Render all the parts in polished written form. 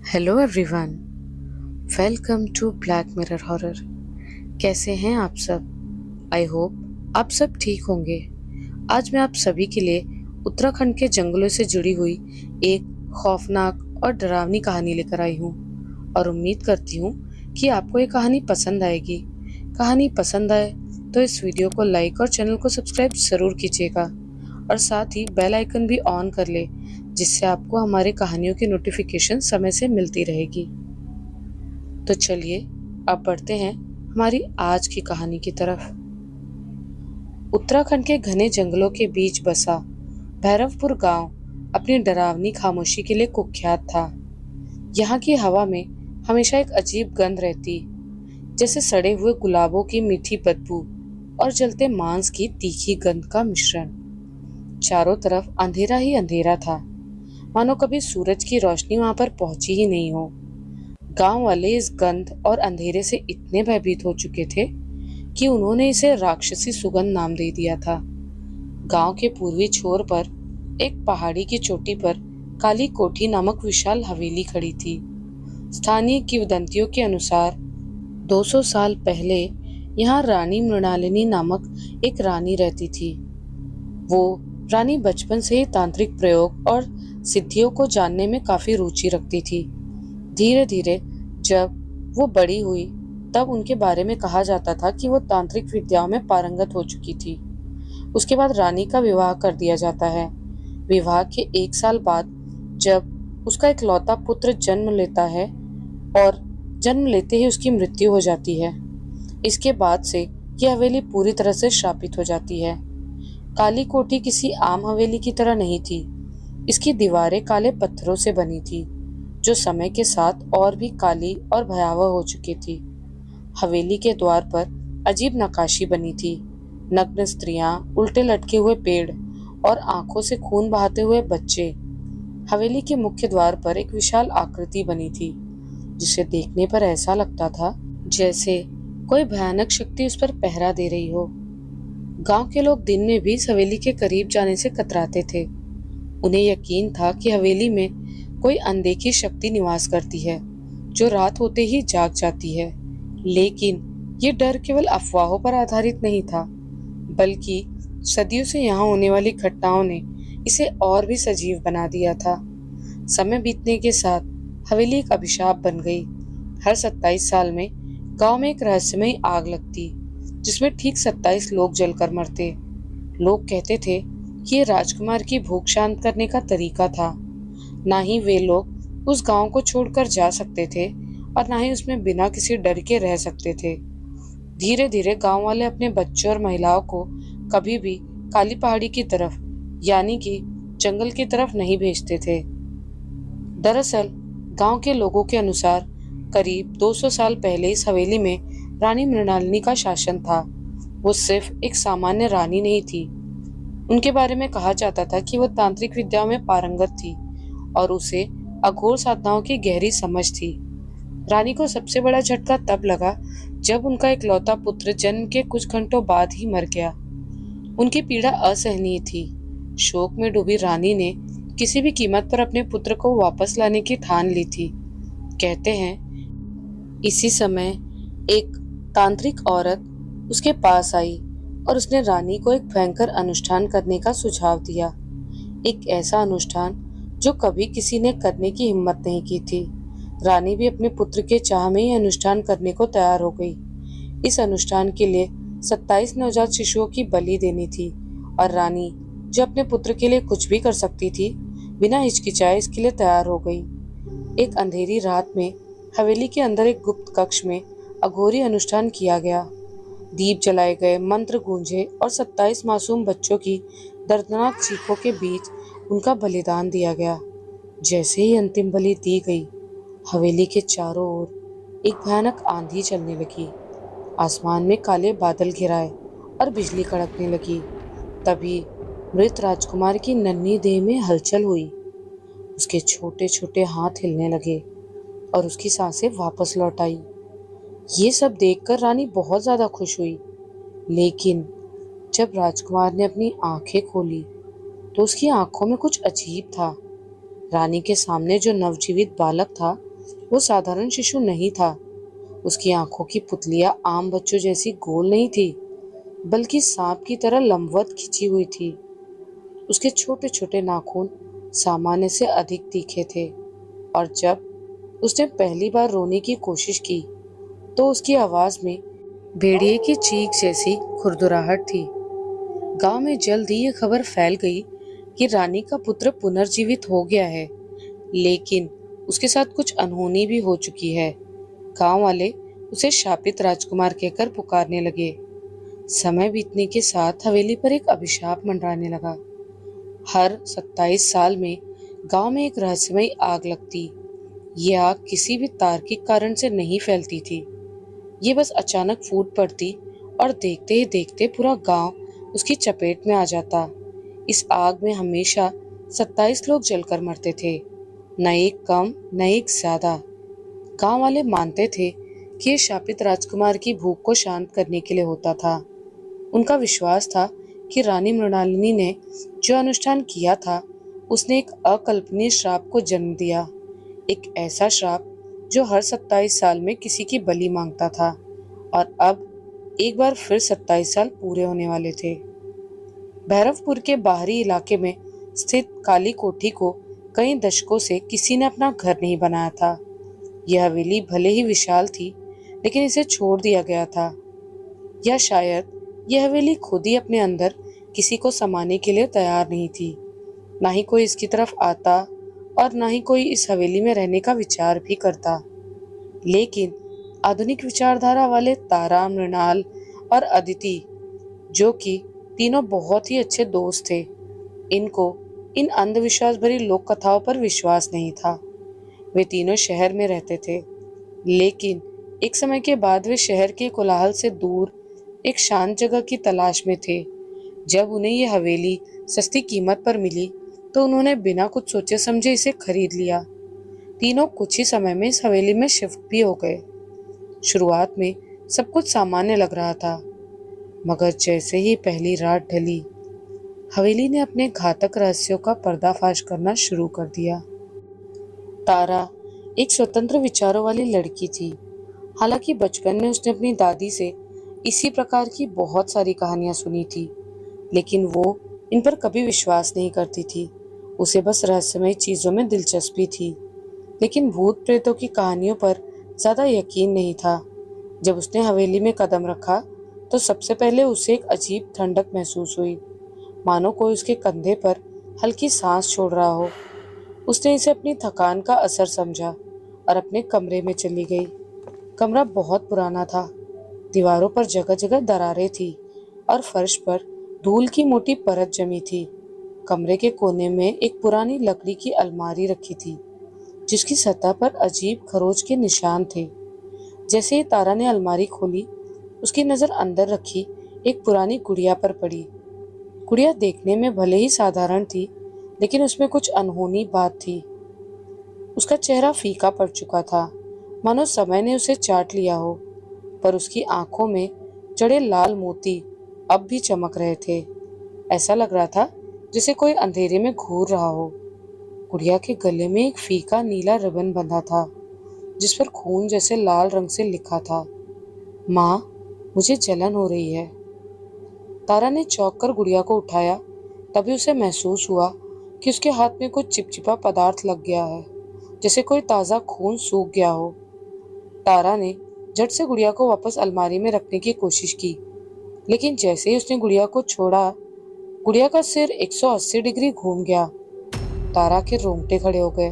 Hello everyone, welcome to Black Mirror horror. कैसे हैं आप सब? आई होप आप सब ठीक होंगे। आज मैं आप सभी के लिए उत्तराखंड के जंगलों से जुड़ी हुई एक खौफनाक और डरावनी कहानी लेकर आई हूँ और उम्मीद करती हूँ कि आपको ये कहानी पसंद आएगी। कहानी पसंद आए तो इस वीडियो को लाइक और चैनल को सब्सक्राइब ज़रूर कीजिएगा और साथ ही बेल आइकन भी ऑन कर ले, जिससे आपको हमारी कहानियों की नोटिफिकेशन समय से मिलती रहेगी। तो चलिए अब बढ़ते हैं हमारी आज की कहानी की तरफ। उत्तराखंड के घने जंगलों के बीच बसा भैरवपुर गांव अपनी डरावनी खामोशी के लिए कुख्यात था। यहाँ की हवा में हमेशा एक अजीब गंध रहती, जैसे सड़े हुए गुलाबों की मीठी बदबू और जलते मांस की तीखी गंध का मिश्रण। चारों तरफ अंधेरा ही अंधेरा था, मानो कभी सूरज की रोशनी वहां पर पहुंची ही नहीं हो। गांव वाले इस गंध और अंधेरे से इतने भयभीत हो चुके थे कि उन्होंने इसे राक्षसी सुगंध नाम दे दिया था। गांव के पूर्वी छोर पर एक पहाड़ी की चोटी पर काली कोठी नामक विशाल हवेली खड़ी थी। स्थानीय किंवदंतियों के अनुसार 200 साल पहले यहाँ रानी मृणालिनी नामक एक रानी रहती थी। वो रानी बचपन से ही तांत्रिक प्रयोग और सिद्धियों को जानने में काफी रुचि रखती थी। धीरे धीरे जब वो बड़ी हुई तब उनके बारे में कहा जाता था कि वो तांत्रिक विद्याओं में पारंगत हो चुकी थी। उसके बाद रानी का विवाह कर दिया जाता है। विवाह के 1 साल बाद जब उसका इकलौता पुत्र जन्म लेता है और जन्म लेते ही उसकी मृत्यु हो जाती है। इसके बाद से यह हवेली पूरी तरह से श्रापित हो जाती है। काली कोठी किसी आम हवेली की तरह नहीं थी। इसकी दीवारें काले पत्थरों से बनी थी, जो समय के साथ और भी काली और भयावह हो चुकी थी। हवेली के द्वार पर अजीब नक्काशी बनी थी। नग्न स्त्रियां, उल्टे लटके हुए पेड़ और आंखों से खून बहाते हुए बच्चे। हवेली के मुख्य द्वार पर एक विशाल आकृति बनी थी, जिसे देखने पर ऐसा लगता था जैसे कोई भयानक शक्ति उस पर पहरा दे रही हो। गांव के लोग दिन में भी इस हवेली के करीब जाने से कतराते थे। उन्हें यकीन था कि हवेली में कोई अनदेखी शक्ति निवास करती है, जो रात होते ही जाग जाती है। लेकिन ये डर केवल अफवाहों पर आधारित नहीं था, बल्कि सदियों से यहाँ होने वाली घटनाओं ने इसे और भी सजीव बना दिया था। समय बीतने के साथ हवेली एक अभिशाप बन गई। हर 27 साल में गांव में एक रहस्यमयी आग लगती, जिसमें ठीक 27 लोग जलकर मरते। लोग कहते थे कि ये राजकुमार की भूख शांत करने का तरीका था। ना ही वे लोग उस गांव को छोड़कर जा सकते थे और ना ही उसमें बिना किसी डर के रह सकते थे। धीरे धीरे गांव वाले अपने बच्चों और महिलाओं को कभी भी काली पहाड़ी की तरफ, यानी कि जंगल की तरफ नहीं भेजते थे। दरअसल गांव के लोगों के अनुसार करीब 200 साल पहले इस हवेली में रानी मृणालिनी का शासन था। वो सिर्फ एक सामान्य रानी नहीं थी। उनके बारे में कहा जाता था कि वो तांत्रिक विद्याओं में पारंगत थी और उसे अघोर साधनाओं की गहरी समझ थी। रानी को सबसे बड़ा झटका तब लगा जब उनका इकलौता पुत्र जन्म के कुछ घंटों बाद ही मर गया। उनकी पीड़ा असहनीय थी। शोक में डूबी रानी ने किसी भी कीमत पर अपने पुत्र को वापस लाने की ठान ली थी। कहते हैं इसी समय एक तांत्रिक औरत उसके पास आई और उसने रानी को एक भयंकर अनुष्ठान करने का सुझाव दिया। एक ऐसा अनुष्ठान जो कभी किसी ने करने की हिम्मत नहीं की थी। रानी भी अपने पुत्र के चाह में ही अनुष्ठान करने को तैयार हो गई। इस अनुष्ठान के लिए 27 नवजात शिशुओं की बलि देनी थी और रानी, जो अपने पुत्र के लिए कुछ भी कर सकती थी, बिना हिचकिचाए इसके लिए तैयार हो गई। एक अंधेरी रात में हवेली के अंदर एक गुप्त कक्ष में अघोरी अनुष्ठान किया गया। दीप जलाए गए, मंत्र गूंजे और 27 मासूम बच्चों की दर्दनाक चीखों के बीच उनका बलिदान दिया गया। जैसे ही अंतिम बलि दी गई, हवेली के चारों ओर एक भयानक आंधी चलने लगी। आसमान में काले बादल घिराए और बिजली कड़कने लगी। तभी मृत राजकुमार की नन्ही देह में हलचल हुई। उसके छोटे छोटे हाथ हिलने लगे और उसकी सांसें वापस लौट आई। ये सब देखकर रानी बहुत ज्यादा खुश हुई। लेकिन जब राजकुमार ने अपनी आंखें खोली तो उसकी आंखों में कुछ अजीब था। रानी के सामने जो नवजीवित बालक था वो साधारण शिशु नहीं था। उसकी आंखों की पुतलियां आम बच्चों जैसी गोल नहीं थी, बल्कि सांप की तरह लंबवत खिंची हुई थी। उसके छोटे छोटे नाखून सामान्य से अधिक तीखे थे, और जब उसने पहली बार रोने की कोशिश की तो उसकी आवाज में भेड़िए की चीख जैसी खुरदुराहट थी। गांव में जल्द ही यह खबर फैल गई कि रानी का पुत्र पुनर्जीवित हो गया है, लेकिन उसके साथ कुछ अनहोनी भी हो चुकी है। गांव वाले उसे शापित राजकुमार कहकर पुकारने लगे। समय बीतने के साथ हवेली पर एक अभिशाप मंडराने लगा। हर 27 साल में गांव में एक रहस्यमयी आग लगती। ये आग किसी भी तार्किक कारण से नहीं फैलती थी। ये बस अचानक फूट पड़ती और देखते ही देखते पूरा गांव उसकी चपेट में आ जाता। इस आग में हमेशा 27 लोग जलकर मरते थे, न एक कम न एक ज्यादा। गांव वाले मानते थे कि ये शापित राजकुमार की भूख को शांत करने के लिए होता था। उनका विश्वास था कि रानी मृणालिनी ने जो अनुष्ठान किया था उसने एक अकल्पनीय श्राप को जन्म दिया। एक ऐसा श्राप जो हर 27 साल में किसी की बलि मांगता था, और अब एक बार फिर 27 साल पूरे होने वाले थे। भैरवपुर के बाहरी इलाके में स्थित काली कोठी को कई दशकों से किसी ने अपना घर नहीं बनाया था। यह हवेली भले ही विशाल थी, लेकिन इसे छोड़ दिया गया था, या शायद यह हवेली खुद ही अपने अंदर किसी को समाने के लिए तैयार नहीं थी। ना ही कोई इसकी तरफ आता और ना ही कोई इस हवेली में रहने का विचार भी करता। लेकिन आधुनिक विचारधारा वाले तारा, मृणाल और अदिति, जो कि तीनों बहुत ही अच्छे दोस्त थे, इनको इन अंधविश्वास भरी लोक कथाओं पर विश्वास नहीं था। वे तीनों शहर में रहते थे, लेकिन एक समय के बाद वे शहर के कोलाहल से दूर एक शांत जगह की तलाश में थे। जब उन्हें यह हवेली सस्ती कीमत पर मिली तो उन्होंने बिना कुछ सोचे समझे इसे खरीद लिया। तीनों कुछ ही समय में इस हवेली में शिफ्ट भी हो गए। शुरुआत में सब कुछ सामान्य लग रहा था, मगर जैसे ही पहली रात ढली, हवेली ने अपने घातक रहस्यों का पर्दाफाश करना शुरू कर दिया। तारा एक स्वतंत्र विचारों वाली लड़की थी। हालांकि बचपन में उसने अपनी दादी से इसी प्रकार की बहुत सारी कहानियां सुनी थी, लेकिन वो इन पर कभी विश्वास नहीं करती थी। उसे बस रहस्यमय चीजों में दिलचस्पी थी, लेकिन भूत प्रेतों की कहानियों पर ज्यादा यकीन नहीं था। जब उसने हवेली में कदम रखा तो सबसे पहले उसे एक अजीब ठंडक महसूस हुई, मानो कोई उसके कंधे पर हल्की सांस छोड़ रहा हो। उसने इसे अपनी थकान का असर समझा और अपने कमरे में चली गई। कमरा बहुत पुराना था। दीवारों पर जगह जगह दरारें थी और फर्श पर धूल की मोटी परत जमी थी। कमरे के कोने में एक पुरानी लकड़ी की अलमारी रखी थी, जिसकी सतह पर अजीब खरोच के निशान थे। जैसे ही तारा ने अलमारी खोली, उसकी नजर अंदर रखी एक पुरानी गुड़िया पर पड़ी। गुड़िया देखने में भले ही साधारण थी, लेकिन उसमें कुछ अनहोनी बात थी। उसका चेहरा फीका पड़ चुका था, मानो समय ने उसे चाट लिया हो, पर उसकी आंखों में जड़े लाल मोती अब भी चमक रहे थे। ऐसा लग रहा था जैसे कोई अंधेरे में घूर रहा हो। गुड़िया के गले में एक फीका नीला रिबन बंधा था, जिस पर खून जैसे लाल रंग से लिखा था, माँ, मुझे जलन हो रही है। तारा ने चौंक कर गुड़िया को उठाया। तभी उसे महसूस हुआ कि उसके हाथ में कुछ चिपचिपा पदार्थ लग गया है, जैसे कोई ताज़ा खून सूख गया हो। तारा ने झट से गुड़िया को वापस अलमारी में रखने की कोशिश की, लेकिन जैसे ही उसने गुड़िया को छोड़ा, गुड़िया का सिर 180 डिग्री घूम गया। तारा के रोंगटे खड़े हो गए।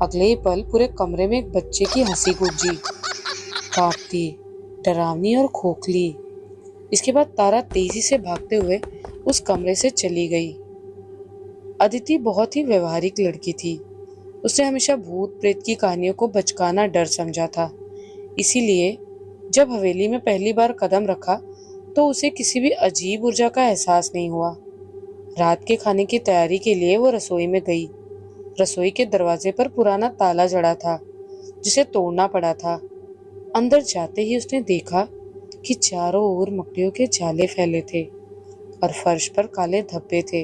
अगले ही पल पूरे कमरे में एक बच्चे की हंसी गूंजी, कांपती, डरावनी और खोखली। इसके बाद तारा तेजी से भागते हुए उस कमरे से चली गई। अदिति बहुत ही व्यवहारिक लड़की थी। उसने हमेशा भूत प्रेत की कहानियों को बचकाना डर समझा था। इसीलिए जब हवेली में पहली बार कदम रखा तो उसे किसी भी अजीब ऊर्जा का एहसास नहीं हुआ। रात के खाने की तैयारी के लिए वो रसोई में गई। रसोई के दरवाजे पर पुराना ताला जड़ा था, जिसे तोड़ना पड़ा था। अंदर जाते ही उसने देखा कि चारों ओर मकड़ियों के जाले फैले थे और फर्श पर काले धब्बे थे,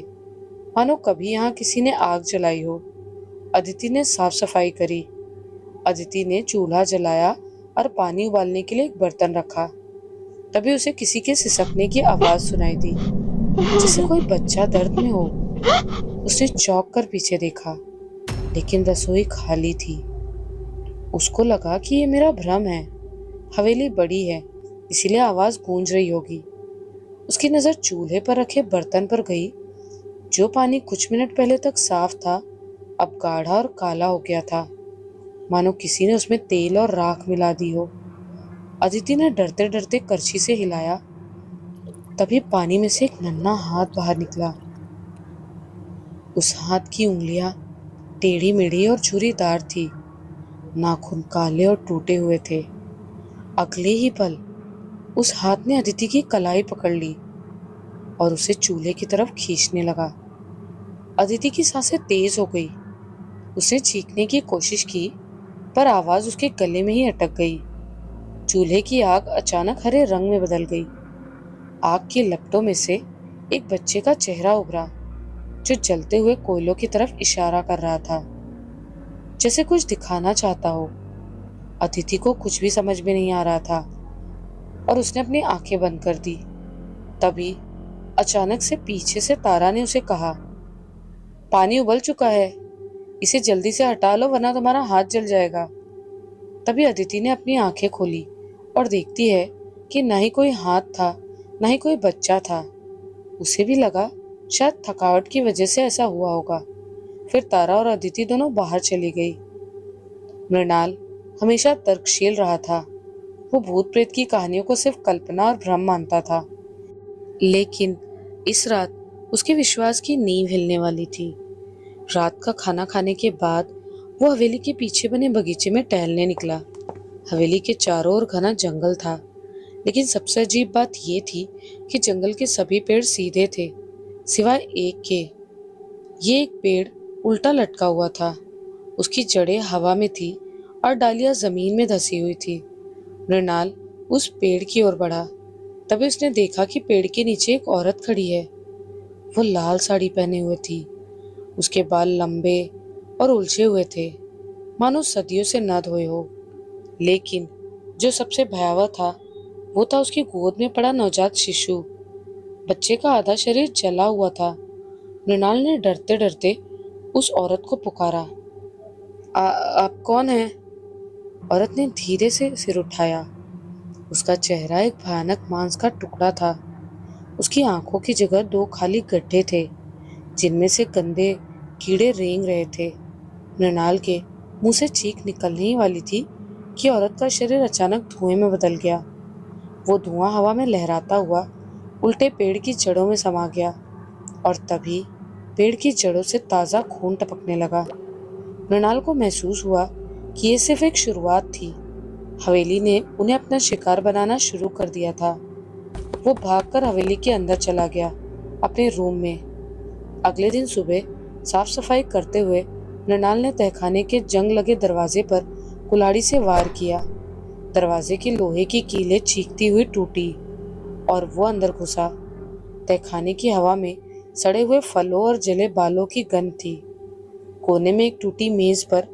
मानो कभी यहाँ किसी ने आग जलाई हो। अदिति ने साफ सफाई करी। अदिति ने चूल्हा जलाया और पानी उबालने के लिए एक बर्तन रखा। तभी उसे किसी के सिसकने की आवाज सुनाई दी, जैसे कोई बच्चा दर्द में हो। उसने चौंक कर पीछे देखा, लेकिन रसोई खाली थी। उसको लगा कि ये मेरा भ्रम है, हवेली बड़ी है इसीलिए आवाज गूंज रही होगी। उसकी नजर चूल्हे पर रखे बर्तन पर गई। जो पानी कुछ मिनट पहले तक साफ था, अब गाढ़ा और काला हो गया था, मानो किसी ने उसमें तेल और राख मिला दी हो। अदिति ने डरते डरते करछी से हिलाया। तभी पानी में से एक नन्हा हाथ बाहर निकला। उस हाथ की उंगलियां टेढ़ी मेढ़ी और छुरीदार थी। नाखून काले और टूटे हुए थे। अगले ही पल उस हाथ ने अदिति की कलाई पकड़ ली और उसे चूल्हे की तरफ खींचने लगा। अदिति की सांसें तेज हो गई। उसने चीखने की कोशिश की, पर आवाज उसके गले में ही अटक गई। चूल्हे की आग अचानक हरे रंग में बदल गई। आग की लपटों में से एक बच्चे का चेहरा उभरा, जो जलते हुए कोयलों की तरफ इशारा कर रहा था, जैसे कुछ दिखाना चाहता हो। अदिति को कुछ भी समझ में नहीं आ रहा था और उसने अपनी आंखें बंद कर दी। तभी अचानक से पीछे से तारा ने उसे कहा, पानी उबल चुका है, इसे जल्दी से हटा लो वरना तुम्हारा हाथ जल जाएगा। तभी अदिति ने अपनी आंखें खोली और देखती है कि ना ही कोई हाथ था, ना ही कोई बच्चा था। उसे भी लगा शायद थकावट की वजह से ऐसा हुआ होगा। फिर तारा और अदिति दोनों बाहर चली गई। मृणाल हमेशा तर्कशील रहा था। वो भूत प्रेत की कहानियों को सिर्फ कल्पना और भ्रम मानता था, लेकिन इस रात उसके विश्वास की नींव हिलने वाली थी। रात का खाना खाने के बाद वो हवेली के पीछे बने बगीचे में टहलने निकला। हवेली के चारों ओर घना जंगल था, लेकिन सबसे अजीब बात ये थी कि जंगल के सभी पेड़ सीधे थे, सिवाय एक के। ये एक पेड़ उल्टा लटका हुआ था। उसकी जड़ें हवा में थी और डालियां जमीन में धसी हुई थी। मृणाल उस पेड़ की ओर बढ़ा। तभी उसने देखा कि पेड़ के नीचे एक औरत खड़ी है। वो लाल साड़ी पहने हुए थी। उसके बाल लंबे और उलझे हुए थे, मानो सदियों से न धोए हो। लेकिन जो सबसे भयावह था, वो था उसकी गोद में पड़ा नवजात शिशु। बच्चे का आधा शरीर जला हुआ था। मृणाल ने डरते डरते उस औरत को पुकारा, आप कौन हैं? औरत ने धीरे से सिर उठाया। उसका चेहरा एक भयानक मांस का टुकड़ा था। उसकी आंखों की जगह दो खाली गड्ढे थे, जिनमें से गंदे कीड़े रेंग रहे थे। मृणाल के मुंह से चीख निकलने ही वाली थी कि औरत का शरीर अचानक धुएं में बदल गया। वो धुआं हवा में लहराता हुआ उल्टे पेड़ की जड़ों में समा गया और तभी पेड़ की जड़ों से ताज़ा खून टपकने लगा। मृणाल को महसूस हुआ कि ये सिर्फ एक शुरुआत थी। हवेली ने उन्हें अपना शिकार बनाना शुरू कर दिया था। वो भागकर हवेली के अंदर चला गया, अपने रूम में। अगले दिन सुबह साफ सफाई करते हुए मृणाल ने तहखाने के जंग लगे दरवाजे पर कुल्हाड़ी से वार किया। दरवाजे की लोहे की कीलें चीखती हुई टूटी और वो अंदर घुसा। तहखाने की हवा में सड़े हुए फलों और जले बालों की गंध थी। कोने में एक टूटी मेज पर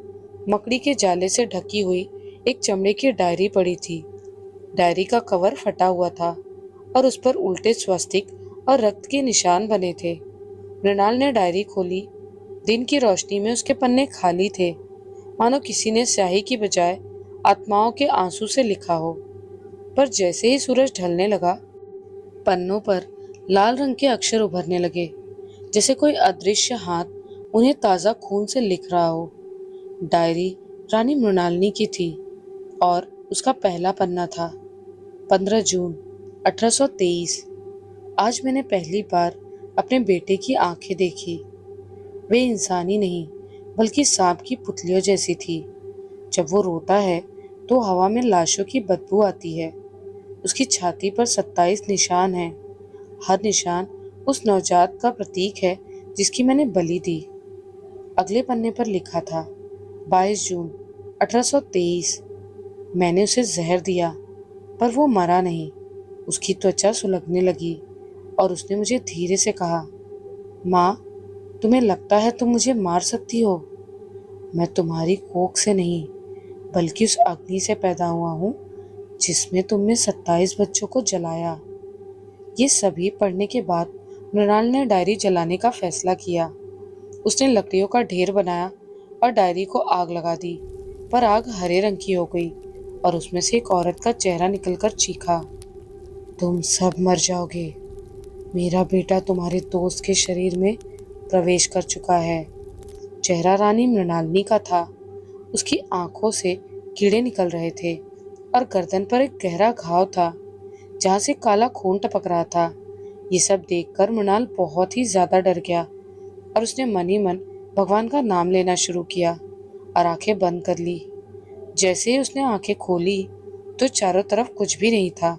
मकड़ी के जाले से ढकी हुई एक चमड़े की डायरी पड़ी थी। डायरी का कवर फटा हुआ था और उस पर उल्टे स्वस्तिक और रक्त के निशान बने थे। मृणाल ने डायरी खोली। दिन की रोशनी में उसके पन्ने खाली थे, मानो किसी ने स्याही की बजाय आत्माओं के आंसू से लिखा हो। पर जैसे ही सूरज ढलने लगा, पन्नों पर लाल रंग के अक्षर उभरने लगे, जैसे कोई अदृश्य हाथ उन्हें ताज़ा खून से लिख रहा हो। डायरी रानी मृणालिनी की थी और उसका पहला पन्ना था, 15 जून 1823। आज मैंने पहली बार अपने बेटे की आंखें देखी। वे इंसानी नहीं, बल्कि सांप की पुतलियों जैसी थी। जब वो रोता है तो हवा में लाशों की बदबू आती है। उसकी छाती पर 27 निशान हैं। हर निशान उस नवजात का प्रतीक है जिसकी मैंने बलि दी। अगले पन्ने पर लिखा था, 22 जून 1823। मैंने उसे जहर दिया, पर वो मरा नहीं। उसकी त्वचा सुलगने लगी और उसने मुझे धीरे से कहा, माँ, तुम्हें लगता है तुम मुझे मार सकती हो? मैं तुम्हारी कोख से नहीं, बल्कि उस अग्नि से पैदा हुआ हूँ जिसमें तुमने 27 बच्चों को जलाया। ये सभी पढ़ने के बाद मृणाल ने डायरी जलाने का फैसला किया। उसने लकड़ियों का ढेर बनाया और डायरी को आग लगा दी, पर आग हरे रंग की हो गई और उसमें से एक औरत का चेहरा निकलकर चीखा, तुम सब मर जाओगे। मेरा बेटा तुम्हारे दोस्त के शरीर में प्रवेश कर चुका है। चेहरा रानी मृणालिनी का था। उसकी आंखों से कीड़े निकल रहे थे और गर्दन पर एक गहरा घाव था जहां से काला खून टपक रहा था। ये सब देखकर मृणाल बहुत ही ज्यादा डर गया और उसने मन ही मन भगवान का नाम लेना शुरू किया और आंखें बंद कर ली। जैसे ही उसने आंखें खोली तो चारों तरफ कुछ भी नहीं था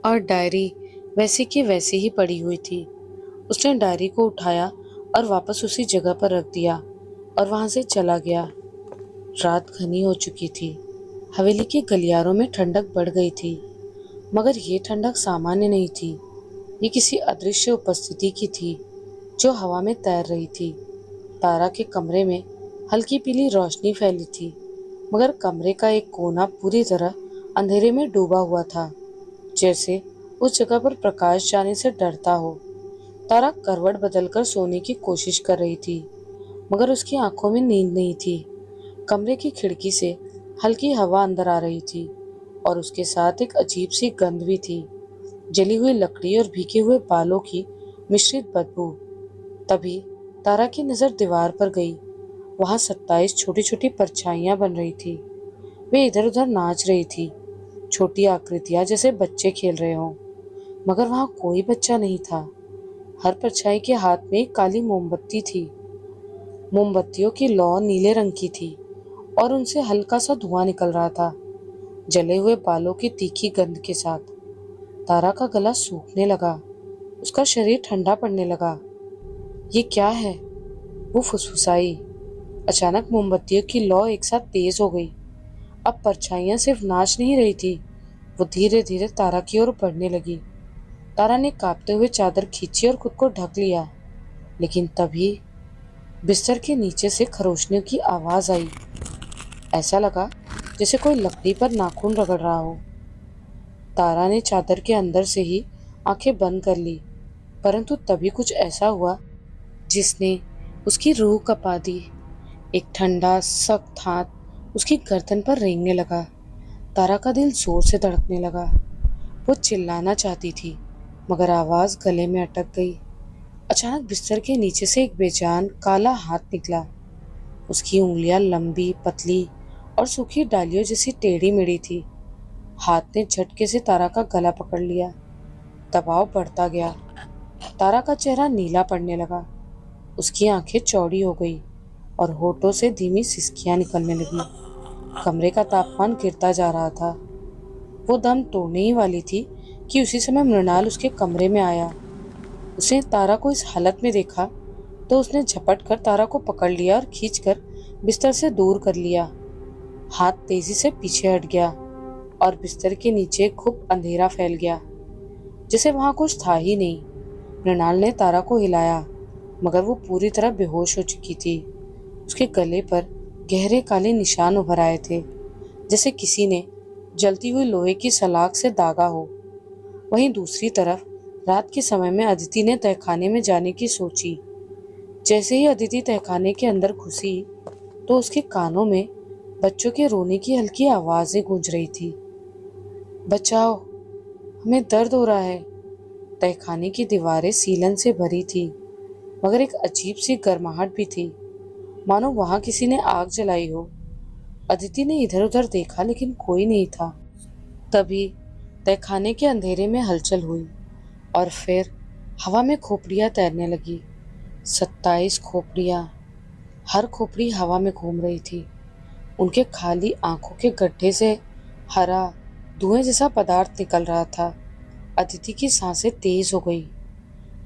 और डायरी वैसे की वैसे ही पड़ी हुई थी। उसने डायरी को उठाया और वापस उसी जगह पर रख दिया और वहां से चला गया। रात घनी हो चुकी थी। हवेली के गलियारों में ठंडक बढ़ गई थी, मगर ये ठंडक सामान्य नहीं थी। ये किसी अदृश्य उपस्थिति की थी जो हवा में तैर रही थी। तारा के कमरे में हल्की पीली रोशनी फैली थी, मगर कमरे का एक कोना पूरी तरह अंधेरे में डूबा हुआ था, जैसे उस जगह पर प्रकाश जाने से डरता हो। तारा करवट बदलकर सोने की कोशिश कर रही थी, मगर उसकी आंखों में नींद नहीं थी। कमरे की खिड़की से हल्की हवा अंदर आ रही थी और उसके साथ एक अजीब सी गंध भी थी, जली हुई लकड़ी और भीगे हुए बालों की मिश्रित बदबू। तभी तारा की नजर दीवार पर गई। वहां 27 छोटी छोटी परछाइयां बन रही थी। वे इधर उधर नाच रही थी, छोटी आकृतियां जैसे बच्चे खेल रहे हों, मगर वहां कोई बच्चा नहीं था। हर परछाई के हाथ में एक काली मोमबत्ती थी। मोमबत्तियों की लौ नीले रंग की थी और उनसे हल्का सा धुआं निकल रहा था, जले हुए बालों की तीखी गंध के साथ। तारा का गला सूखने लगा, उसका शरीर ठंडा पड़ने लगा। ये क्या है? वो फुसफुसाई। अचानक मोमबत्तियों की लौ एक साथ तेज हो गई। अब परछाइयां सिर्फ नाच नहीं रही थी, वो धीरे धीरे तारा की ओर बढ़ने लगी। तारा ने कांपते हुए चादर खींची और खुद को ढक लिया, लेकिन तभी बिस्तर के नीचे से खरोंचने की आवाज आई। ऐसा लगा जैसे कोई लकड़ी पर नाखून रगड़ रहा हो। तारा ने चादर के अंदर से ही आंखें बंद कर ली, परंतु तभी कुछ ऐसा हुआ जिसने उसकी रूह कपा दी। एक ठंडा सख्त हाथ उसकी गर्दन पर रेंगने लगा। तारा का दिल जोर से धड़कने लगा। वो चिल्लाना चाहती थी, मगर आवाज गले में अटक गई। अचानक बिस्तर के नीचे से एक बेजान काला हाथ निकला। उसकी उंगलियां लंबी, पतली और सूखी डालियों जैसी टेढ़ी मेढ़ी थी। हाथ ने झटके से तारा का गला पकड़ लिया। दबाव बढ़ता गया। तारा का चेहरा नीला पड़ने लगा। उसकी आंखें चौड़ी हो गई और होठों से धीमी सिसकियां निकलने लगी। कमरे का तापमान गिरता जा रहा था। वो दम तोड़ने ही वाली थी कि उसी समय मृणाल उसके कमरे में आया। उसने तारा को इस हालत में देखा तो उसने झपट कर तारा को पकड़ लिया और खींचकर बिस्तर से दूर कर लिया। हाथ तेजी से पीछे हट गया और बिस्तर के नीचे खूब अंधेरा फैल गया, जैसे वहां कुछ था ही नहीं। मृणाल ने तारा को हिलाया, मगर वो पूरी तरह बेहोश हो चुकी थी। उसके गले पर गहरे काले निशान उभर आए थे, जैसे किसी ने जलती हुई लोहे की सलाख से दागा हो। वहीं दूसरी तरफ रात के समय में अदिति ने तहखाने में जाने की सोची। जैसे ही अदिति तहखाने के अंदर घुसी तो उसके कानों में बच्चों के रोने की हल्की आवाजें गूंज रही थी। बचाओ, हमें दर्द हो रहा है। तहखाने की दीवारें सीलन से भरी थी, मगर एक अजीब सी गर्माहट भी थी, मानो वहां किसी ने आग जलाई हो। अदिति ने इधर उधर देखा, लेकिन कोई नहीं था। तभी तहखाने के अंधेरे में हलचल हुई और फिर हवा में खोपड़ियां तैरने लगी। 27 खोपड़ियां, हर खोपड़ी हवा में घूम रही थी। उनके खाली आंखों के गड्ढे से हरा धुएं जैसा पदार्थ निकल रहा था। अदिति की सांसें तेज हो गई।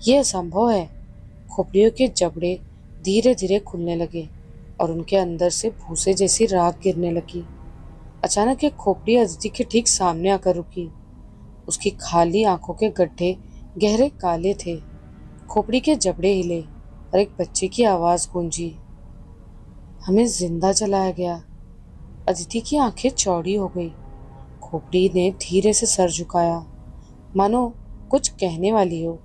यह असंभव है। खोपड़ियों के जबड़े धीरे धीरे खुलने लगे और उनके अंदर से भूसे जैसी राख गिरने लगी। अचानक एक खोपड़ी अदिति के ठीक सामने आकर रुकी। उसकी खाली आंखों के गड्ढे गहरे काले थे। खोपड़ी के जबड़े हिले और एक बच्चे की आवाज गूंजी, हमें जिंदा जलाया गया। अदिति की आंखें चौड़ी हो गई। खोपड़ी ने धीरे से सर झुकाया, मानो कुछ कहने वाली हो।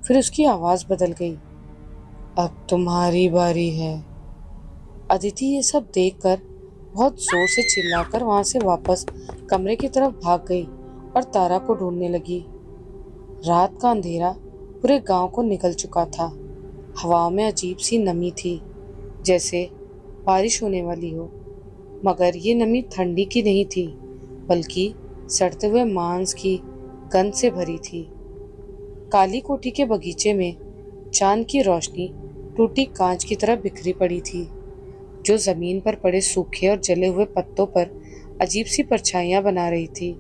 फिर उसकी आवाज बदल गई। अब तुम्हारी बारी है। अदिति ये सब देखकर बहुत जोर से चिल्लाकर वहां से वापस कमरे की तरफ भाग गई और तारा को ढूंढने लगी। रात का अंधेरा पूरे गांव को निकल चुका था। हवाओं में अजीब सी नमी थी, जैसे बारिश होने वाली हो। मगर ये नमी ठंडी की नहीं थी, बल्कि सड़ते हुए मांस की गंध से भरी थी। काली कोठी के बगीचे में चांद की रोशनी टूटी कांच की तरह बिखरी पड़ी थी, जो जमीन पर पड़े सूखे और जले हुए पत्तों पर अजीब सी परछाइयां बना रही थी।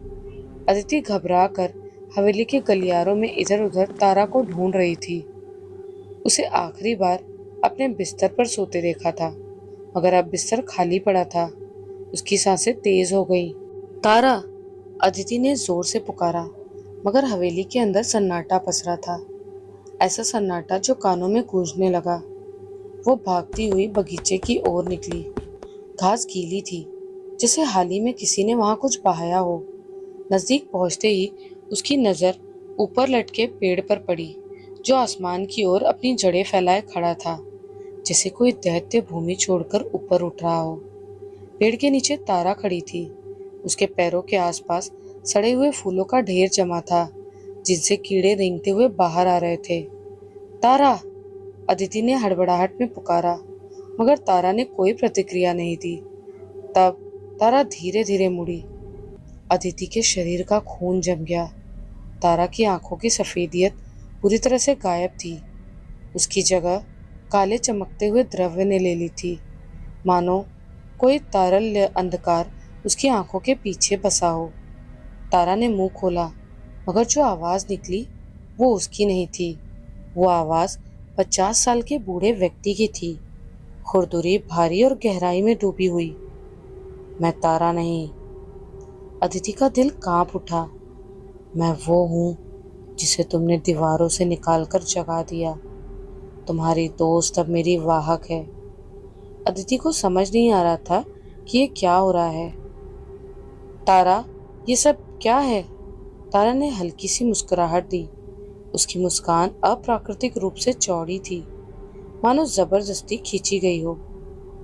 अदिति घबरा कर हवेली के गलियारों में इधर उधर तारा को ढूंढ रही थी। उसे आखिरी बार अपने बिस्तर पर सोते देखा था, मगर अब बिस्तर खाली पड़ा था। उसकी सांसें तेज हो गईं। तारा, अदिति ने जोर से पुकारा, मगर हवेली के अंदर सन्नाटा पसरा था। ऐसा सन्नाटा जो कानों में गूंजने लगा। वो भागती हुई बगीचे की ओर निकली। घास गीली थी, जैसे हाल ही में किसी ने वहां कुछ बहाया हो। नजदीक पहुंचते ही उसकी नजर ऊपर लटके पेड़ पर पड़ी, जो आसमान की ओर अपनी जड़ें फैलाए खड़ा था, जैसे कोई दैत्य भूमि छोड़कर ऊपर उठ रहा हो। पेड़ के नीचे तारा खड़ी थी। उसके पैरों के आसपास सड़े हुए फूलों का ढेर जमा था, जिनसे कीड़े रेंगते हुए बाहर आ रहे थे। तारा, अदिति ने हड़बड़ाहट में पुकारा, मगर तारा ने कोई प्रतिक्रिया नहीं दी। तब तारा धीरे धीरे मुड़ी। अदिति के शरीर का खून जम गया। तारा की आंखों की सफेदियत पूरी तरह से गायब थी। उसकी जगह काले चमकते हुए द्रव्य ने ले ली थी, मानो कोई तारल्य अंधकार उसकी आंखों के पीछे बसा हो। तारा ने मुंह खोला, मगर जो आवाज निकली वो उसकी नहीं थी। वो आवाज 50 साल के बूढ़े व्यक्ति की थी, खुरदुरी भारी और गहराई में डूबी हुई। मैं तारा नहीं। अदिति का दिल कांप उठा। मैं वो हूँ जिसे तुमने दीवारों से निकालकर जगा दिया। तुम्हारी दोस्त अब मेरी वाहक है। अदिति को समझ नहीं आ रहा था कि ये क्या हो रहा है। तारा, ये सब क्या है? तारा ने हल्की सी मुस्कुराहट दी। उसकी मुस्कान अप्राकृतिक रूप से चौड़ी थी, मानो जबरदस्ती खींची गई हो।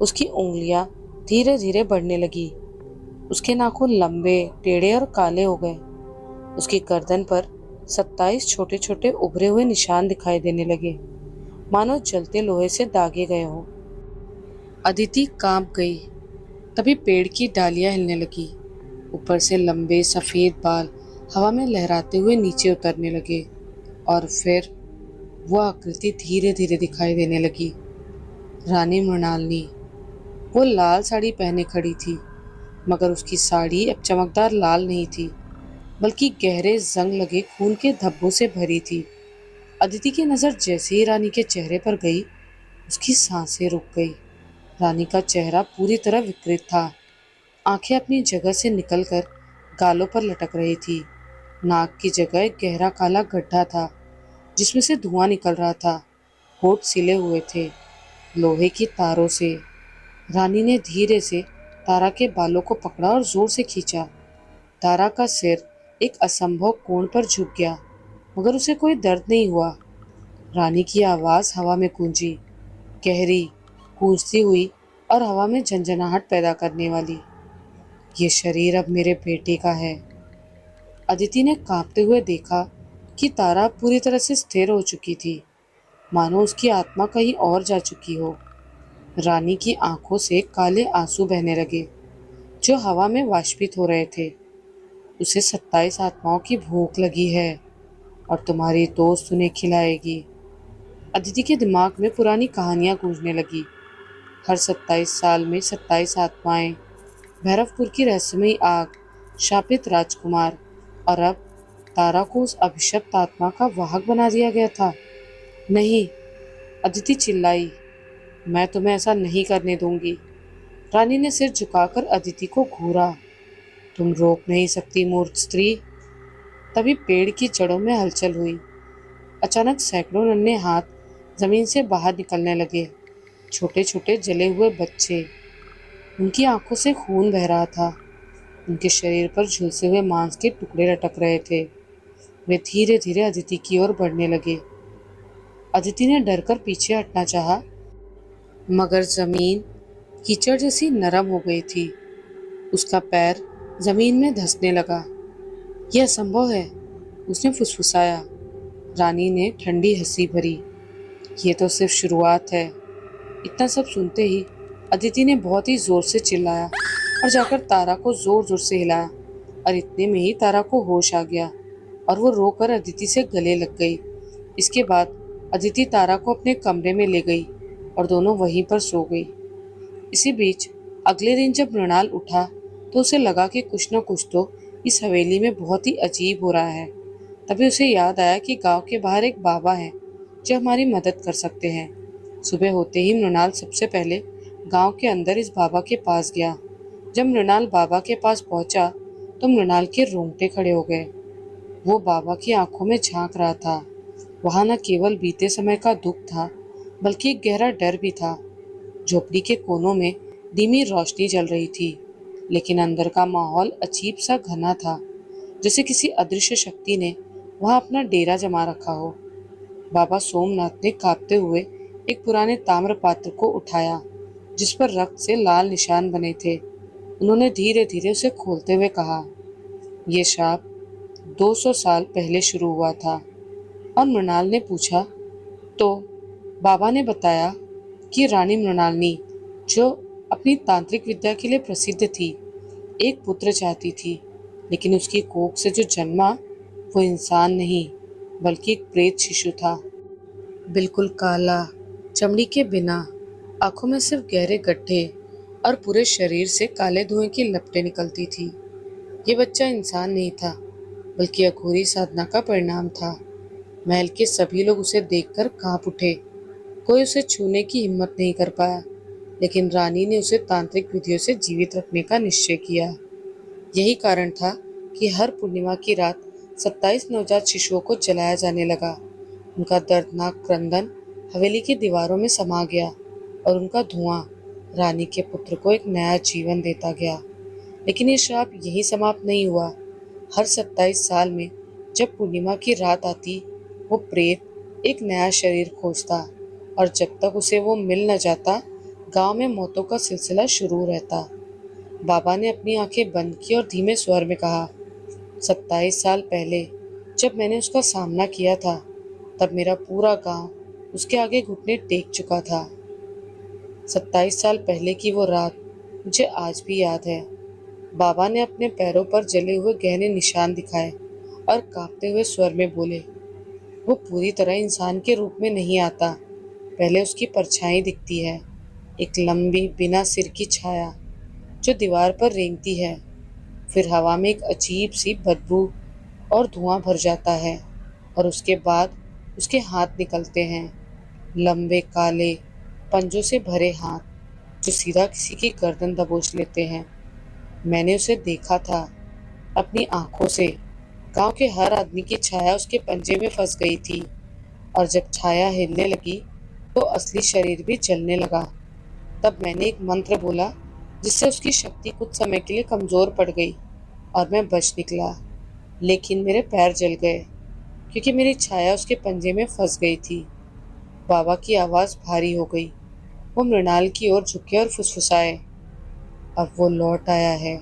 उसकी उंगलियां धीरे धीरे बढ़ने लगी। उसके नाखून लंबे, टेढ़े और काले हो गए। उसकी गर्दन पर 27 छोटे छोटे उभरे हुए निशान दिखाई देने लगे, मानो जलते लोहे से दागे गए हो। अदिति कांप गई। तभी पेड़ की डालियां हिलने लगी। ऊपर से लंबे सफेद बाल हवा में लहराते हुए नीचे उतरने लगे, और फिर वो आकृति धीरे धीरे दिखाई देने लगी। रानी मृणालिनी। वो लाल साड़ी पहने खड़ी थी, मगर उसकी साड़ी अब चमकदार लाल नहीं थी, बल्कि गहरे जंग लगे खून के धब्बों से भरी थी। अदिति की नजर जैसे ही रानी के चेहरे पर गई, उसकी सांसें रुक गई। रानी का चेहरा पूरी तरह विकृत था। आंखें अपनी जगह से निकलकर गालों पर लटक रही थी। नाक की जगह एक गहरा काला गड्ढा था, जिसमें से धुआं निकल रहा था। होठ सिले हुए थे लोहे की तारों से। रानी ने धीरे से तारा के बालों को पकड़ा और जोर से खींचा। तारा का सिर एक असंभव कोण पर झुक गया, मगर उसे कोई दर्द नहीं हुआ। रानी की आवाज हवा में गूंजी, गहरी, गूंजती हुई और हवा में झंझनाहट पैदा करने वाली। ये शरीर अब मेरे बेटे का है। अदिति ने कांपते हुए देखा कि तारा पूरी तरह से स्थिर हो चुकी थी, मानो उसकी आत्मा कहीं और जा चुकी हो। रानी की आंखों से काले आंसू बहने लगे, जो हवा में वाष्पित हो रहे थे। उसे 27 आत्माओं की भूख लगी है, और तुम्हारी दोस्त उन्हें खिलाएगी। अदिति के दिमाग में पुरानी कहानियां गूंजने लगी। हर 27 साल में 27 आत्माएं, भैरवपुर की रहस्यमयी आग, शापित राजकुमार, और अब तारा को उस अभिशप्त आत्मा का वाहक बना दिया गया था। नहीं, अदिति चिल्लाई, मैं तुम्हें ऐसा नहीं करने दूंगी। रानी ने सिर झुकाकर अदिति को घूरा। तुम रोक नहीं सकती मूर्ख स्त्री। तभी पेड़ की जड़ों में हलचल हुई। अचानक सैकड़ों नन्हे हाथ जमीन से बाहर निकलने लगे, छोटे छोटे जले हुए बच्चे। उनकी आंखों से खून बह रहा था। उनके शरीर पर झुलसे हुए मांस के टुकड़े लटक रहे थे। वे धीरे धीरे अदिति की ओर बढ़ने लगे। अदिति ने डरकर पीछे हटना चाहा, मगर जमीन कीचड़ जैसी नरम हो गई थी। उसका पैर जमीन में धंसने लगा। यह असंभव है, उसने फुसफुसाया। रानी ने ठंडी हंसी भरी। ये तो सिर्फ शुरुआत है। इतना सब सुनते ही अदिति ने बहुत ही जोर से चिल्लाया और जाकर तारा को जोर जोर से हिलाया, और इतने में ही तारा को होश आ गया और वो रोकर अदिति से गले लग गई। इसके बाद अदिति तारा को अपने कमरे में ले गई और दोनों वहीं पर सो गई। इसी बीच अगले दिन जब मृणाल उठा तो उसे लगा कि कुछ न कुछ तो इस हवेली में बहुत ही अजीब हो रहा है। तभी उसे याद आया कि गांव के बाहर एक बाबा है जो हमारी मदद कर सकते हैं। सुबह होते ही मृणाल सबसे पहले गांव के अंदर इस बाबा के पास गया। जब मृणाल बाबा के पास पहुंचा तो मृणाल के रोंगटे खड़े हो गए। वो बाबा की आंखों में झांक रहा था। वहां न केवल बीते समय का दुख था, बल्कि एक गहरा डर भी था। झोपड़ी के कोनों में धीमी रोशनी जल रही थी, लेकिन अंदर का माहौल अजीब सा घना था, जैसे किसी अदृश्य शक्ति ने वहां अपना डेरा जमा रखा हो। बाबा सोमनाथ ने कांपते हुए एक पुराने ताम्र पात्र को उठाया, जिस पर रक्त से लाल निशान बने थे। उन्होंने धीरे धीरे उसे खोलते हुए कहा, यह शाप 200 साल पहले शुरू हुआ था। और मृणाल ने पूछा, तो बाबा ने बताया कि रानी मृणालिनी, जो अपनी तांत्रिक विद्या के लिए प्रसिद्ध थी, एक पुत्र चाहती थी, लेकिन उसकी कोख से जो जन्मा वो इंसान नहीं बल्कि एक प्रेत शिशु था। बिल्कुल काला, चमड़ी के बिना, आंखों में सिर्फ गहरे गड्ढे और पूरे शरीर से काले धुएं की लपटें निकलती थी। ये बच्चा इंसान नहीं था, बल्कि अघोरी साधना का परिणाम था। महल के सभी लोग उसे देखकर कांप उठे। कोई उसे छूने की हिम्मत नहीं कर पाया, लेकिन रानी ने उसे तांत्रिक विधियों से जीवित रखने का निश्चय किया। यही कारण था कि हर पूर्णिमा की रात 27 नवजात शिशुओं को जलाया जाने लगा। उनका दर्दनाक क्रंदन हवेली की दीवारों में समा गया और उनका धुआं रानी के पुत्र को एक नया जीवन देता गया। लेकिन ये श्राप यहीं समाप्त नहीं हुआ। हर 27 साल में जब पूर्णिमा की रात आती, वो प्रेत एक नया शरीर खोजता, और जब तक उसे वो मिल न जाता, गांव में मौतों का सिलसिला शुरू रहता। बाबा ने अपनी आंखें बंद की और धीमे स्वर में कहा, 27 साल पहले जब मैंने उसका सामना किया था, तब मेरा पूरा गांव उसके आगे घुटने टेक चुका था। 27 साल पहले की वो रात मुझे आज भी याद है। बाबा ने अपने पैरों पर जले हुए गहरे निशान दिखाए और कांपते हुए स्वर में बोले, वो पूरी तरह इंसान के रूप में नहीं आता। पहले उसकी परछाई दिखती है, एक लंबी बिना सिर की छाया जो दीवार पर रेंगती है। फिर हवा में एक अजीब सी बदबू और धुआं भर जाता है, और उसके बाद उसके हाथ निकलते हैं, लंबे काले पंजों से भरे हाथ जो सीधा किसी की गर्दन दबोच लेते हैं। मैंने उसे देखा था अपनी आंखों से। गांव के हर आदमी की छाया उसके पंजे में फंस गई थी, और जब छाया हिलने लगी तो असली शरीर भी जलने लगा। तब मैंने एक मंत्र बोला, जिससे उसकी शक्ति कुछ समय के लिए कमजोर पड़ गई और मैं बच निकला। लेकिन मेरे पैर जल गए, क्योंकि मेरी छाया उसके पंजे में फंस गई थी। बाबा की आवाज़ भारी हो गई। वो मृणाल की ओर झुके और फुसफुसाए, अब वो लौट आया है।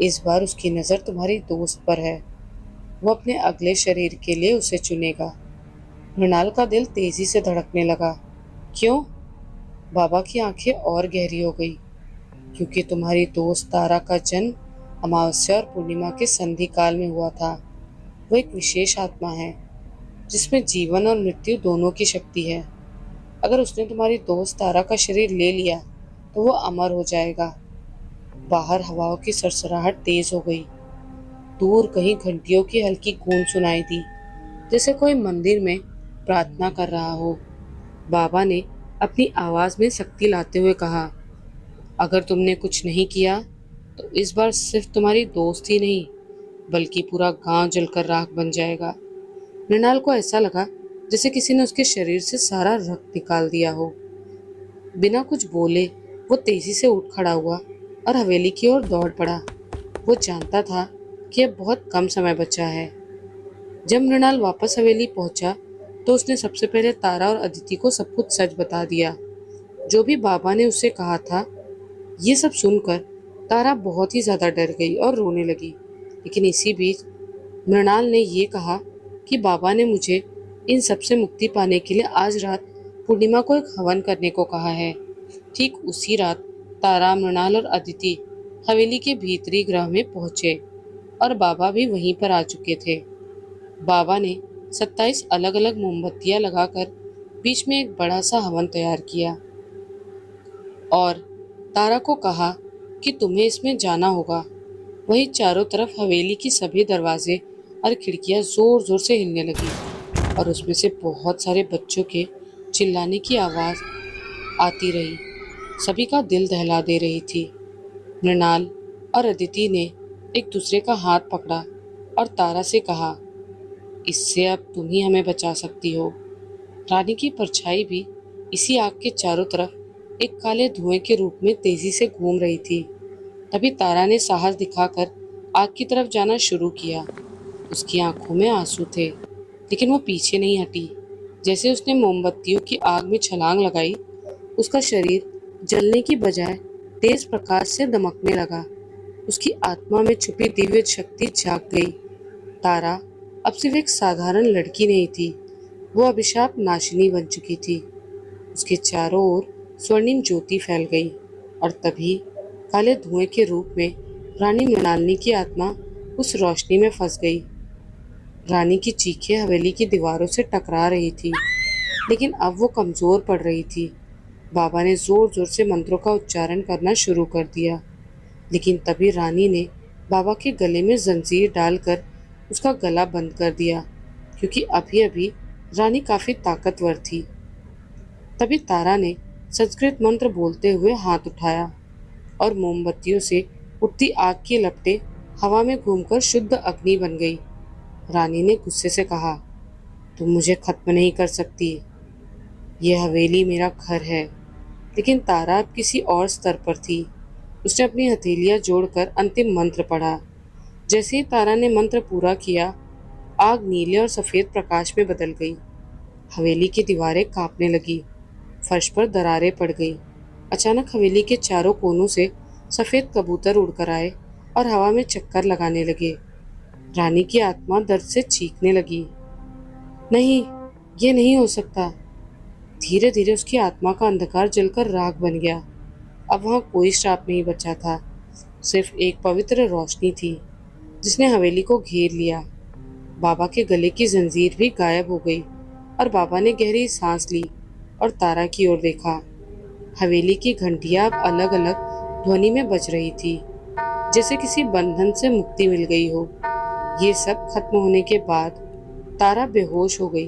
इस बार उसकी नज़र तुम्हारी दोस्त पर है। वो अपने अगले शरीर के लिए उसे चुनेगा। मृणाल का दिल तेजी से धड़कने लगा। क्यों? बाबा की आंखें और गहरी हो गई। क्योंकि तुम्हारी दोस्त तारा का जन्म अमावस्या और पूर्णिमा के संधि काल में हुआ था। वो एक विशेष आत्मा है, जिसमें जीवन और मृत्यु दोनों की शक्ति है। अगर उसने तुम्हारी दोस्त तारा का शरीर ले लिया तो वो अमर हो जाएगा। बाहर हवाओं की सरसराहट तेज हो गई। दूर कहीं घंटियों की हल्की गूंज सुनाई दी, जैसे कोई मंदिर में प्रार्थना कर रहा हो। बाबा ने अपनी आवाज में शक्ति लाते हुए कहा, अगर तुमने कुछ नहीं किया तो इस बार सिर्फ तुम्हारी दोस्त ही नहीं, बल्कि पूरा गांव जलकर राख बन जाएगा। मृणाल को ऐसा लगा जैसे किसी ने उसके शरीर से सारा रक्त निकाल दिया हो। बिना कुछ बोले वो तेजी से उठ खड़ा हुआ और हवेली की ओर दौड़ पड़ा। वो जानता था कि अब बहुत कम समय बचा है। जब मृणाल वापस हवेली पहुंचा तो उसने सबसे पहले तारा और अदिति को सब कुछ सच बता दिया, जो भी बाबा ने उससे कहा था। ये सब सुनकर तारा बहुत ही ज्यादा डर गई और रोने लगी। लेकिन इसी बीच मृणाल ने ये कहा कि बाबा ने मुझे इन सब से मुक्ति पाने के लिए आज रात पूर्णिमा को एक हवन करने को कहा है। ठीक उसी रात तारा, मृणाल और अदिति हवेली के भीतरी गृह में पहुंचे और बाबा भी वहीं पर आ चुके थे। बाबा ने 27 अलग अलग मोमबत्तियां लगाकर बीच में एक बड़ा सा हवन तैयार किया और तारा को कहा कि तुम्हें इसमें जाना होगा। वहीं चारों तरफ हवेली की सभी दरवाजे और खिड़कियां जोर जोर से हिलने लगी और उसमें से बहुत सारे बच्चों के चिल्लाने की आवाज आती रही। सभी का दिल दहला दे रही थी। मृणाल और अदिति ने एक दूसरे का हाथ पकड़ा और तारा से कहा, इससे अब तुम ही हमें बचा सकती हो। रानी की परछाई भी इसी आग के चारों तरफ एक काले धुएं के रूप में तेजी से घूम रही थी। तभी तारा ने साहस दिखाकर आग की तरफ जाना शुरू किया। उसकी आंखों में आंसू थे, लेकिन वो पीछे नहीं हटी। जैसे उसने मोमबत्तियों की आग में छलांग लगाई, उसका शरीर जलने की बजाय तेज प्रकाश से दमकने लगा। उसकी आत्मा में छुपी दिव्य शक्ति जाग गई। तारा अब सिर्फ एक साधारण लड़की नहीं थी, वो अभिशाप नाशिनी बन चुकी थी। उसके चारों ओर स्वर्णिम ज्योति फैल गई और तभी काले धुएं के रूप में रानी मृणालिनी की आत्मा उस रोशनी में फंस गई। रानी की चीखें हवेली की दीवारों से टकरा रही थी, लेकिन अब वो कमजोर पड़ रही थी। बाबा ने जोर जोर से मंत्रों का उच्चारण करना शुरू कर दिया, लेकिन तभी रानी ने बाबा के गले में जंजीर डालकर उसका गला बंद कर दिया, क्योंकि अभी अभी रानी काफी ताकतवर थी। तभी तारा ने संस्कृत मंत्र बोलते हुए हाथ उठाया और मोमबत्तियों से उठती आग की लपटें हवा में घूमकर शुद्ध अग्नि बन गई। रानी ने गुस्से से कहा, तुम मुझे खत्म नहीं कर सकती। यह हवेली मेरा घर है। लेकिन तारा अब किसी और स्तर पर थी। उसने अपनी हथेलियां जोड़कर अंतिम मंत्र पढ़ा। जैसे ही तारा ने मंत्र पूरा किया, आग नीले और सफेद प्रकाश में बदल गई। हवेली की दीवारें कांपने लगी, फर्श पर दरारें पड़ गई। अचानक हवेली के चारों कोनों से सफेद कबूतर उड़कर आए और हवा में चक्कर लगाने लगे। रानी की आत्मा दर्द से चीखने लगी। नहीं, ये नहीं हो सकता। धीरे धीरे उसकी आत्मा का अंधकार जलकर राख बन गया। अब वहां कोई श्राप नहीं बचा था, सिर्फ एक पवित्र रोशनी थी जिसने हवेली को घेर लिया। बाबा के गले की जंजीर भी गायब हो गई और बाबा ने गहरी सांस ली और तारा की ओर देखा। हवेली की घंटियां अब अलग अलग ध्वनि में बज रही थी, जैसे किसी बंधन से मुक्ति मिल गई हो। ये सब खत्म होने के बाद तारा बेहोश हो गई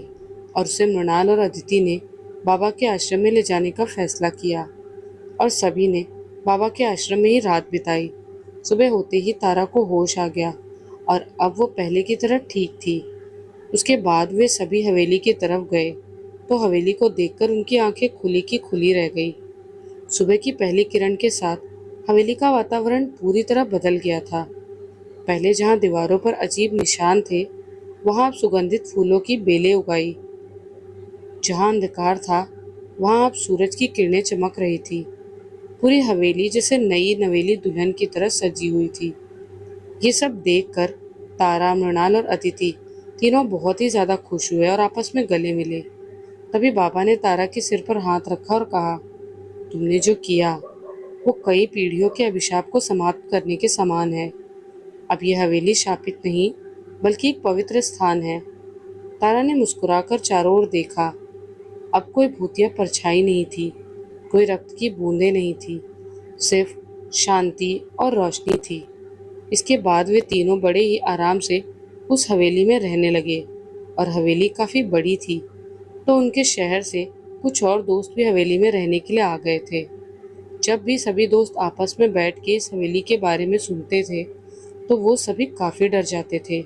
और उसे मृणाल और अदिति ने बाबा के आश्रम में ले जाने का फैसला किया और सभी ने बाबा के आश्रम में ही रात बिताई। सुबह होते ही तारा को होश आ गया और अब वो पहले की तरह ठीक थी। उसके बाद वे सभी हवेली की तरफ गए तो हवेली को देखकर उनकी आंखें खुली की खुली रह गई। सुबह की पहली किरण के साथ हवेली का वातावरण पूरी तरह बदल गया था। पहले जहां दीवारों पर अजीब निशान थे, वहां अब सुगंधित फूलों की बेलें उगाई। जहां अंधकार था, वहां अब सूरज की किरणें चमक रही थी। पूरी हवेली जैसे नई नवेली दुल्हन की तरह सजी हुई थी। ये सब देखकर तारा, मृणाल और अदिति तीनों बहुत ही ज्यादा खुश हुए और आपस में गले मिले। तभी बाबा ने तारा के सिर पर हाथ रखा और कहा, तुमने जो किया वो कई पीढ़ियों के अभिशाप को समाप्त करने के समान है। अब यह हवेली शापित नहीं, बल्कि एक पवित्र स्थान है। तारा ने मुस्कुराकर चारों ओर देखा। अब कोई भूतिया परछाई नहीं थी, कोई रक्त की बूंदें नहीं थी, सिर्फ शांति और रोशनी थी। इसके बाद वे तीनों बड़े ही आराम से उस हवेली में रहने लगे और हवेली काफ़ी बड़ी थी, तो उनके शहर से कुछ और दोस्त भी हवेली में रहने के लिए आ गए थे। जब भी सभी दोस्त आपस में बैठ के इस हवेली के बारे में सुनते थे तो वो सभी काफ़ी डर जाते थे,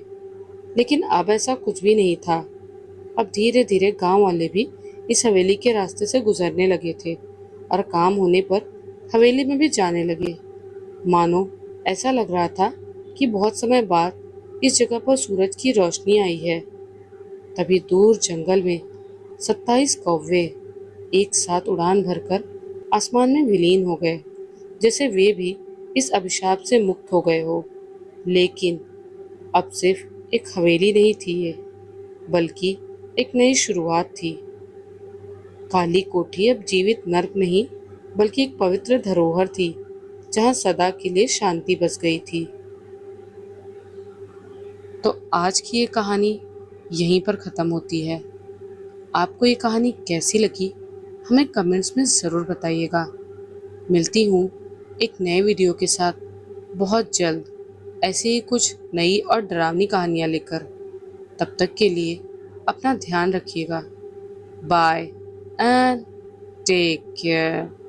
लेकिन अब ऐसा कुछ भी नहीं था। अब धीरे धीरे गांव वाले भी इस हवेली के रास्ते से गुजरने लगे थे और काम होने पर हवेली में भी जाने लगे। मानो ऐसा लग रहा था कि बहुत समय बाद इस जगह पर सूरज की रोशनी आई है। तभी दूर जंगल में 27 कौवे एक साथ उड़ान भरकर आसमान में विलीन हो गए, जैसे वे भी इस अभिशाप से मुक्त हो गए हो। लेकिन अब सिर्फ एक हवेली नहीं थी ये, बल्कि एक नई शुरुआत थी। काली कोठी अब जीवित नर्क नहीं, बल्कि एक पवित्र धरोहर थी, जहां सदा के लिए शांति बस गई थी। तो आज की ये कहानी यहीं पर ख़त्म होती है। आपको ये कहानी कैसी लगी, हमें कमेंट्स में ज़रूर बताइएगा। मिलती हूँ एक नए वीडियो के साथ बहुत जल्द, ऐसे ही कुछ नई और डरावनी कहानियाँ लेकर। तब तक के लिए अपना ध्यान रखिएगा। Bye and take care.